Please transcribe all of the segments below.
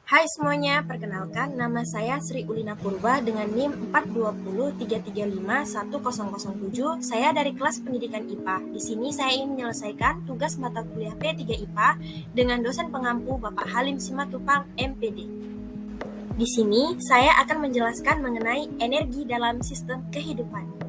Hai semuanya, perkenalkan nama saya Sri Ulina Purba dengan NIM 42033510007. Saya dari kelas pendidikan IPA. Di sini saya ingin menyelesaikan tugas mata kuliah P3 IPA dengan dosen pengampu Bapak Halim Simatupang, MPD. Di sini saya akan menjelaskan mengenai energi dalam sistem kehidupan.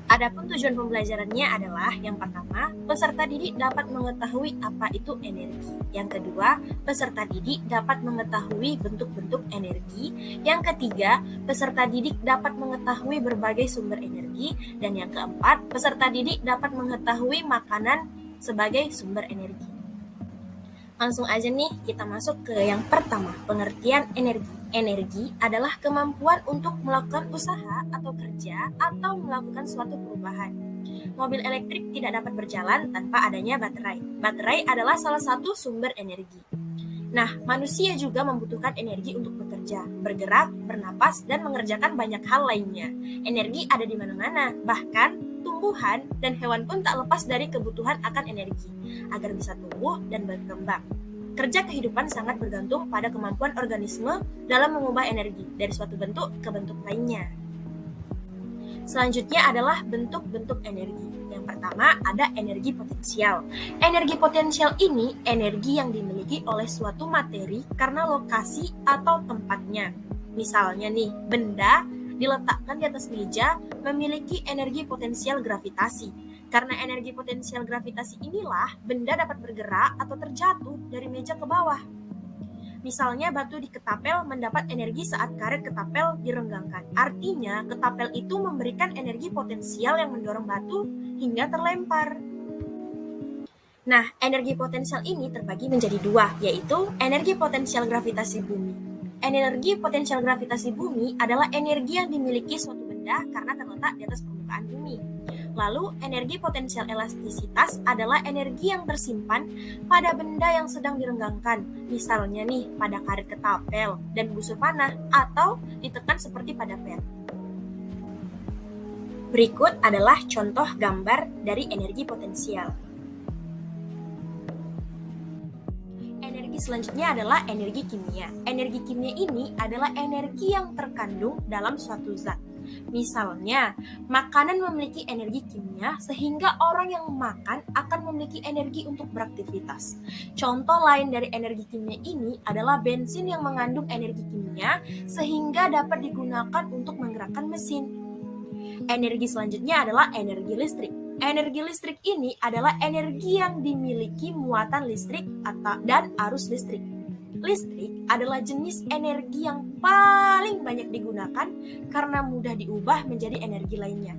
Adapun tujuan pembelajarannya adalah yang pertama, peserta didik dapat mengetahui apa itu energi. Yang kedua, peserta didik dapat mengetahui bentuk-bentuk energi. Yang ketiga, peserta didik dapat mengetahui berbagai sumber energi. Dan yang keempat, peserta didik dapat mengetahui makanan sebagai sumber energi. Langsung aja nih kita masuk ke yang pertama, pengertian energi. Energi adalah kemampuan untuk melakukan usaha atau kerja atau melakukan suatu perubahan. Mobil elektrik tidak dapat berjalan tanpa adanya baterai. Baterai adalah salah satu sumber energi. Nah, manusia juga membutuhkan energi untuk bekerja, bergerak, bernapas, dan mengerjakan banyak hal lainnya. Energi ada di mana-mana, bahkan tumbuhan dan hewan pun tak lepas dari kebutuhan akan energi agar bisa tumbuh dan berkembang. Kerja kehidupan sangat bergantung pada kemampuan organisme dalam mengubah energi dari suatu bentuk ke bentuk lainnya. Selanjutnya adalah bentuk-bentuk energi. Yang pertama ada energi potensial. Energi potensial ini energi yang dimiliki oleh suatu materi karena lokasi atau tempatnya. Misalnya nih, benda diletakkan di atas meja memiliki energi potensial gravitasi. Karena energi potensial gravitasi inilah benda dapat bergerak atau terjatuh dari meja ke bawah. Misalnya batu di ketapel mendapat energi saat karet ketapel direnggangkan. Artinya, ketapel itu memberikan energi potensial yang mendorong batu hingga terlempar. Nah, energi potensial ini terbagi menjadi dua, yaitu energi potensial gravitasi bumi. Energi potensial gravitasi bumi adalah energi yang dimiliki suatu benda karena terletak di atas permukaan bumi. Lalu, energi potensial elastisitas adalah energi yang tersimpan pada benda yang sedang direnggangkan, misalnya nih pada karet ketapel dan busur panah, atau ditekan seperti pada pet. Berikut adalah contoh gambar dari energi potensial. Energi selanjutnya adalah energi kimia. Energi kimia ini adalah energi yang terkandung dalam suatu zat. Misalnya, makanan memiliki energi kimia sehingga orang yang makan akan memiliki energi untuk beraktivitas. Contoh lain dari energi kimia ini adalah bensin yang mengandung energi kimia sehingga dapat digunakan untuk menggerakkan mesin. Energi selanjutnya adalah energi listrik. Energi listrik ini adalah energi yang dimiliki muatan listrik dan arus listrik. Listrik adalah jenis energi yang paling banyak digunakan karena mudah diubah menjadi energi lainnya.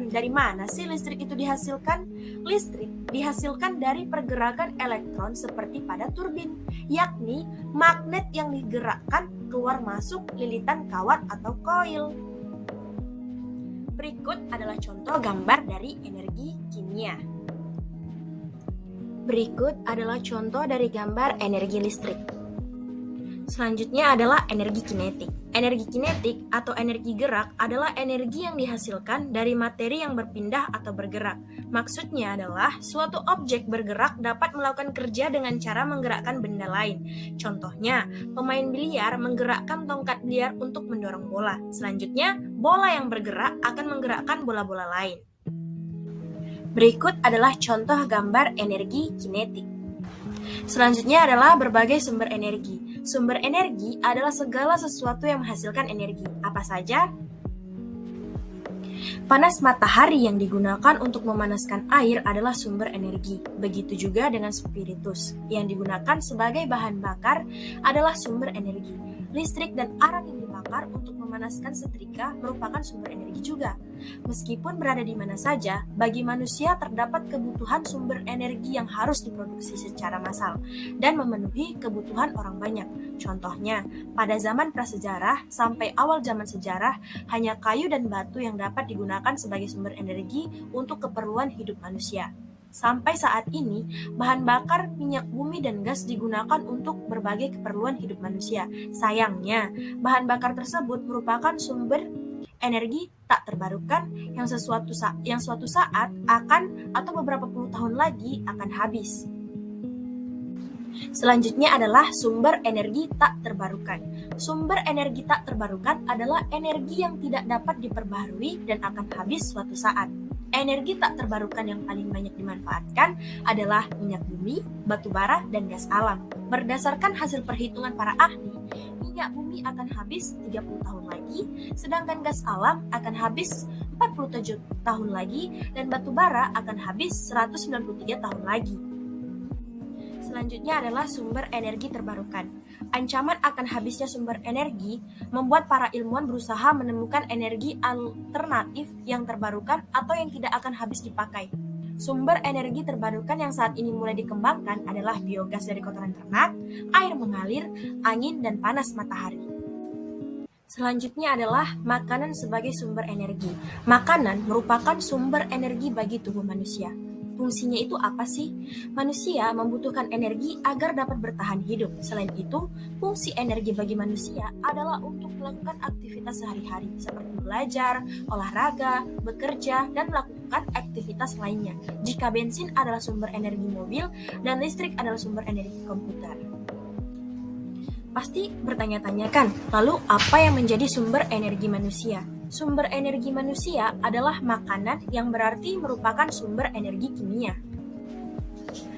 Dari mana sih listrik itu dihasilkan? Listrik dihasilkan dari pergerakan elektron seperti pada turbin, yakni magnet yang digerakkan keluar masuk lilitan kawat atau koil. Berikut adalah contoh gambar dari energi kimia. Berikut adalah contoh dari gambar energi listrik. Selanjutnya adalah energi kinetik. Energi kinetik atau energi gerak adalah energi yang dihasilkan dari materi yang berpindah atau bergerak. Maksudnya adalah suatu objek bergerak dapat melakukan kerja dengan cara menggerakkan benda lain. Contohnya, pemain biliar menggerakkan tongkat biliar untuk mendorong bola. Selanjutnya, bola yang bergerak akan menggerakkan bola-bola lain. Berikut adalah contoh gambar energi kinetik. Selanjutnya adalah berbagai sumber energi. Sumber energi adalah segala sesuatu yang menghasilkan energi. Apa saja? Panas matahari yang digunakan untuk memanaskan air adalah sumber energi. Begitu juga dengan spiritus yang digunakan sebagai bahan bakar adalah sumber energi. Listrik dan arang yang dibakar untuk memanaskan setrika merupakan sumber energi juga. Meskipun berada di mana saja, bagi manusia terdapat kebutuhan sumber energi yang harus diproduksi secara massal dan memenuhi kebutuhan orang banyak. Contohnya, pada zaman prasejarah sampai awal zaman sejarah, hanya kayu dan batu yang dapat digunakan sebagai sumber energi untuk keperluan hidup manusia. Sampai saat ini, bahan bakar minyak bumi dan gas digunakan untuk berbagai keperluan hidup manusia. Sayangnya, bahan bakar tersebut merupakan sumber energi tak terbarukan yang suatu saat akan atau beberapa puluh tahun lagi akan habis. Selanjutnya adalah sumber energi tak terbarukan. Sumber energi tak terbarukan adalah energi yang tidak dapat diperbaharui dan akan habis suatu saat. Energi tak terbarukan yang paling banyak dimanfaatkan adalah minyak bumi, batu bara, dan gas alam. Berdasarkan hasil perhitungan para ahli, minyak bumi akan habis 30 tahun lagi, sedangkan gas alam akan habis 47 tahun lagi, dan batu bara akan habis 193 tahun lagi. Selanjutnya adalah sumber energi terbarukan. Ancaman akan habisnya sumber energi membuat para ilmuwan berusaha menemukan energi alternatif yang terbarukan atau yang tidak akan habis dipakai. Sumber energi terbarukan yang saat ini mulai dikembangkan adalah biogas dari kotoran ternak, air mengalir, angin, dan panas matahari. Selanjutnya adalah makanan sebagai sumber energi. Makanan merupakan sumber energi bagi tubuh manusia. Fungsinya itu apa sih? Manusia membutuhkan energi agar dapat bertahan hidup. Selain itu, fungsi energi bagi manusia adalah untuk melakukan aktivitas sehari-hari seperti belajar, olahraga, bekerja, dan melakukan aktivitas lainnya. Jika bensin adalah sumber energi mobil dan listrik adalah sumber energi komputer. Pasti bertanya-tanya kan, lalu apa yang menjadi sumber energi manusia? Sumber energi manusia adalah makanan yang berarti merupakan sumber energi kimia.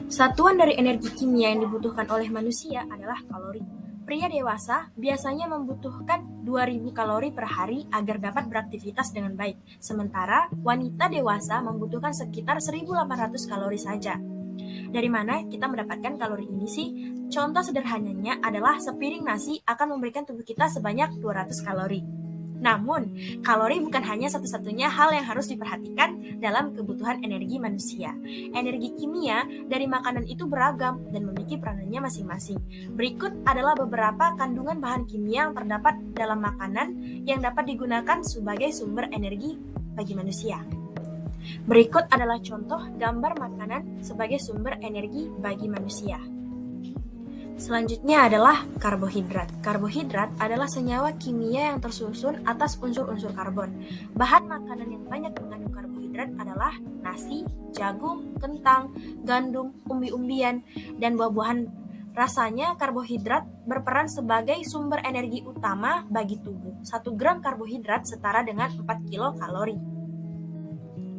Satuan dari energi kimia yang dibutuhkan oleh manusia adalah kalori. Pria dewasa biasanya membutuhkan 2000 kalori per hari agar dapat beraktivitas dengan baik, sementara wanita dewasa membutuhkan sekitar 1800 kalori saja. Dari mana kita mendapatkan kalori ini sih? Contoh sederhananya adalah sepiring nasi akan memberikan tubuh kita sebanyak 200 kalori. Namun, kalori bukan hanya satu-satunya hal yang harus diperhatikan dalam kebutuhan energi manusia. Energi kimia dari makanan itu beragam dan memiliki peranannya masing-masing. Berikut adalah beberapa kandungan bahan kimia yang terdapat dalam makanan yang dapat digunakan sebagai sumber energi bagi manusia. Berikut adalah contoh gambar makanan sebagai sumber energi bagi manusia. Selanjutnya adalah karbohidrat. Karbohidrat adalah senyawa kimia yang tersusun atas unsur-unsur karbon. Bahan makanan yang banyak mengandung karbohidrat adalah nasi, jagung, kentang, gandum, umbi-umbian, dan buah-buahan. Rasanya, karbohidrat berperan sebagai sumber energi utama bagi tubuh. 1 gram karbohidrat setara dengan 4 kilokalori.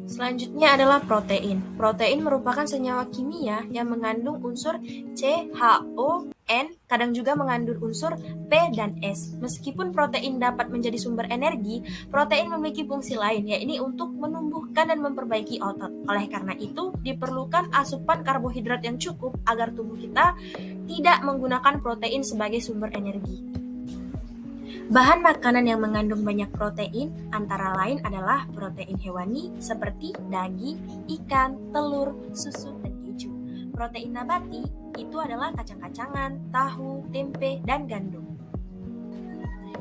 Selanjutnya adalah protein. Protein merupakan senyawa kimia yang mengandung unsur C, H, O, N, kadang juga mengandung unsur P dan S. Meskipun protein dapat menjadi sumber energi, protein memiliki fungsi lain, yaitu untuk menumbuhkan dan memperbaiki otot. Oleh karena itu, diperlukan asupan karbohidrat yang cukup agar tubuh kita tidak menggunakan protein sebagai sumber energi. Bahan makanan yang mengandung banyak protein antara lain adalah protein hewani seperti daging, ikan, telur, susu, dan keju. Protein nabati itu adalah kacang-kacangan, tahu, tempe, dan gandum.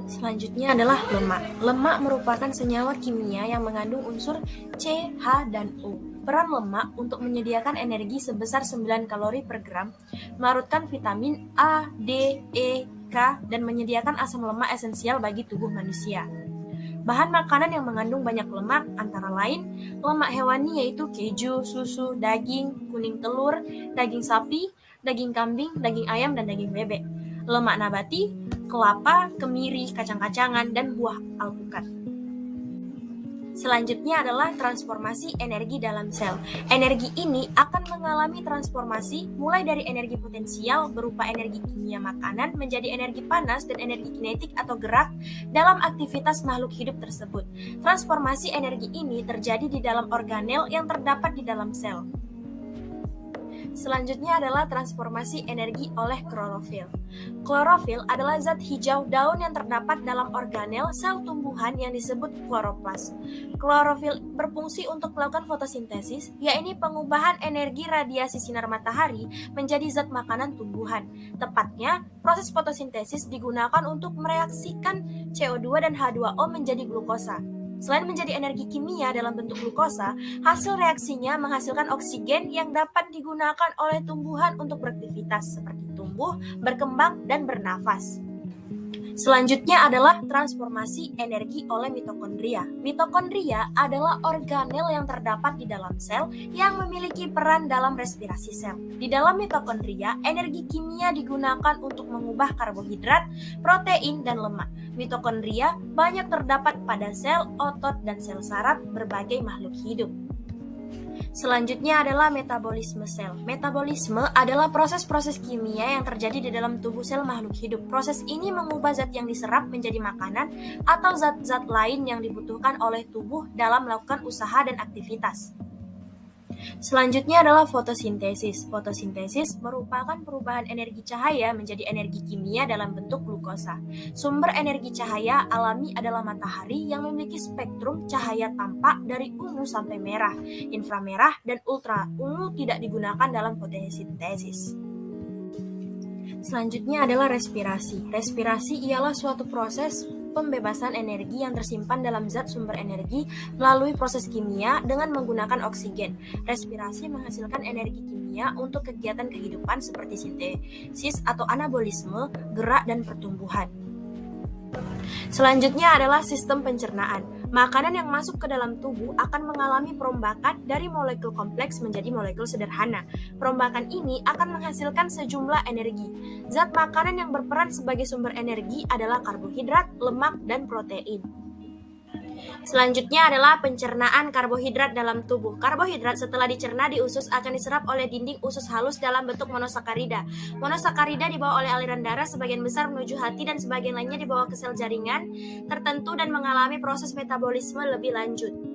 Selanjutnya adalah lemak. Lemak merupakan senyawa kimia yang mengandung unsur C, H, dan O. Peran lemak untuk menyediakan energi sebesar 9 kalori per gram, melarutkan vitamin A, D, E, K, dan menyediakan asam lemak esensial bagi tubuh manusia. Bahan makanan yang mengandung banyak lemak antara lain lemak hewani yaitu keju, susu, daging, kuning telur, daging sapi, daging kambing, daging ayam, dan daging bebek. Lemak nabati, kelapa, kemiri, kacang-kacangan, dan buah alpukat. Selanjutnya adalah transformasi energi dalam sel. Energi ini akan mengalami transformasi mulai dari energi potensial berupa energi kimia makanan menjadi energi panas dan energi kinetik atau gerak dalam aktivitas makhluk hidup tersebut. Transformasi energi ini terjadi di dalam organel yang terdapat di dalam sel. Selanjutnya adalah transformasi energi oleh klorofil. Klorofil adalah zat hijau daun yang terdapat dalam organel sel tumbuhan yang disebut kloroplas. Klorofil berfungsi untuk melakukan fotosintesis, yaitu pengubahan energi radiasi sinar matahari menjadi zat makanan tumbuhan. Tepatnya, proses fotosintesis digunakan untuk mereaksikan CO2 dan H2O menjadi glukosa. Selain menjadi energi kimia dalam bentuk glukosa, hasil reaksinya menghasilkan oksigen yang dapat digunakan oleh tumbuhan untuk beraktivitas seperti tumbuh, berkembang, dan bernafas. Selanjutnya adalah transformasi energi oleh mitokondria. Mitokondria adalah organel yang terdapat di dalam sel yang memiliki peran dalam respirasi sel. Di dalam mitokondria, energi kimia digunakan untuk mengubah karbohidrat, protein, dan lemak. Mitokondria banyak terdapat pada sel, otot, dan sel saraf berbagai makhluk hidup. Selanjutnya adalah metabolisme sel. Metabolisme adalah proses-proses kimia yang terjadi di dalam tubuh sel makhluk hidup. Proses ini mengubah zat yang diserap menjadi makanan atau zat-zat lain yang dibutuhkan oleh tubuh dalam melakukan usaha dan aktivitas. Selanjutnya adalah fotosintesis. Fotosintesis merupakan perubahan energi cahaya menjadi energi kimia dalam bentuk glukosa. Sumber energi cahaya alami adalah matahari yang memiliki spektrum cahaya tampak dari ungu sampai merah, inframerah, dan ultra ungu tidak digunakan dalam fotosintesis. Selanjutnya adalah respirasi. Respirasi ialah suatu proses pembebasan energi yang tersimpan dalam zat sumber energi melalui proses kimia dengan menggunakan oksigen. Respirasi menghasilkan energi kimia untuk kegiatan kehidupan seperti sintesis atau anabolisme, gerak, dan pertumbuhan. Selanjutnya adalah sistem pencernaan. Makanan yang masuk ke dalam tubuh akan mengalami perombakan dari molekul kompleks menjadi molekul sederhana. Perombakan ini akan menghasilkan sejumlah energi. Zat makanan yang berperan sebagai sumber energi adalah karbohidrat, lemak, dan protein. Selanjutnya adalah pencernaan karbohidrat dalam tubuh. Karbohidrat setelah dicerna di usus akan diserap oleh dinding usus halus dalam bentuk monosakarida. Monosakarida dibawa oleh aliran darah sebagian besar menuju hati dan sebagian lainnya dibawa ke sel jaringan tertentu dan mengalami proses metabolisme lebih lanjut.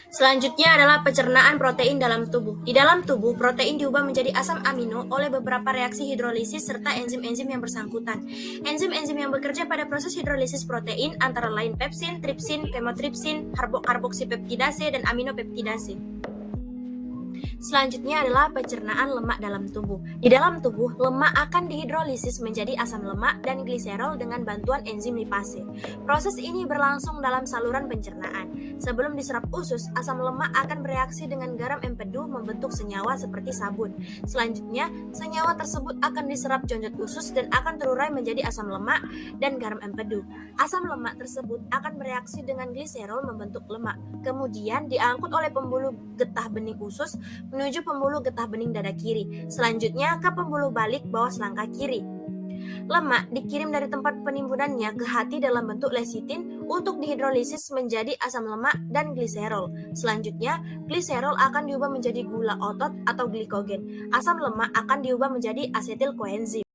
Selanjutnya adalah pencernaan protein dalam tubuh. Di dalam tubuh, protein diubah menjadi asam amino oleh beberapa reaksi hidrolisis serta enzim-enzim yang bersangkutan. Enzim-enzim yang bekerja pada proses hidrolisis protein antara lain pepsin, tripsin, kemotripsin, karboksipeptidase, dan aminopeptidase. Selanjutnya adalah pencernaan lemak dalam tubuh. Di dalam tubuh, lemak akan dihidrolisis menjadi asam lemak dan gliserol dengan bantuan enzim lipase. Proses ini berlangsung dalam saluran pencernaan. Sebelum diserap usus, asam lemak akan bereaksi dengan garam empedu membentuk senyawa seperti sabun. Selanjutnya, senyawa tersebut akan diserap jonjot usus dan akan terurai menjadi asam lemak dan garam empedu. Asam lemak tersebut akan bereaksi dengan gliserol membentuk lemak. Kemudian diangkut oleh pembuluh getah bening usus menuju pembuluh getah bening dada kiri, selanjutnya ke pembuluh balik bawah selangkah kiri. Lemak dikirim dari tempat penimbunannya ke hati dalam bentuk lesitin untuk dihidrolisis menjadi asam lemak dan gliserol. Selanjutnya, gliserol akan diubah menjadi gula otot atau glikogen. Asam lemak akan diubah menjadi asetil koenzim.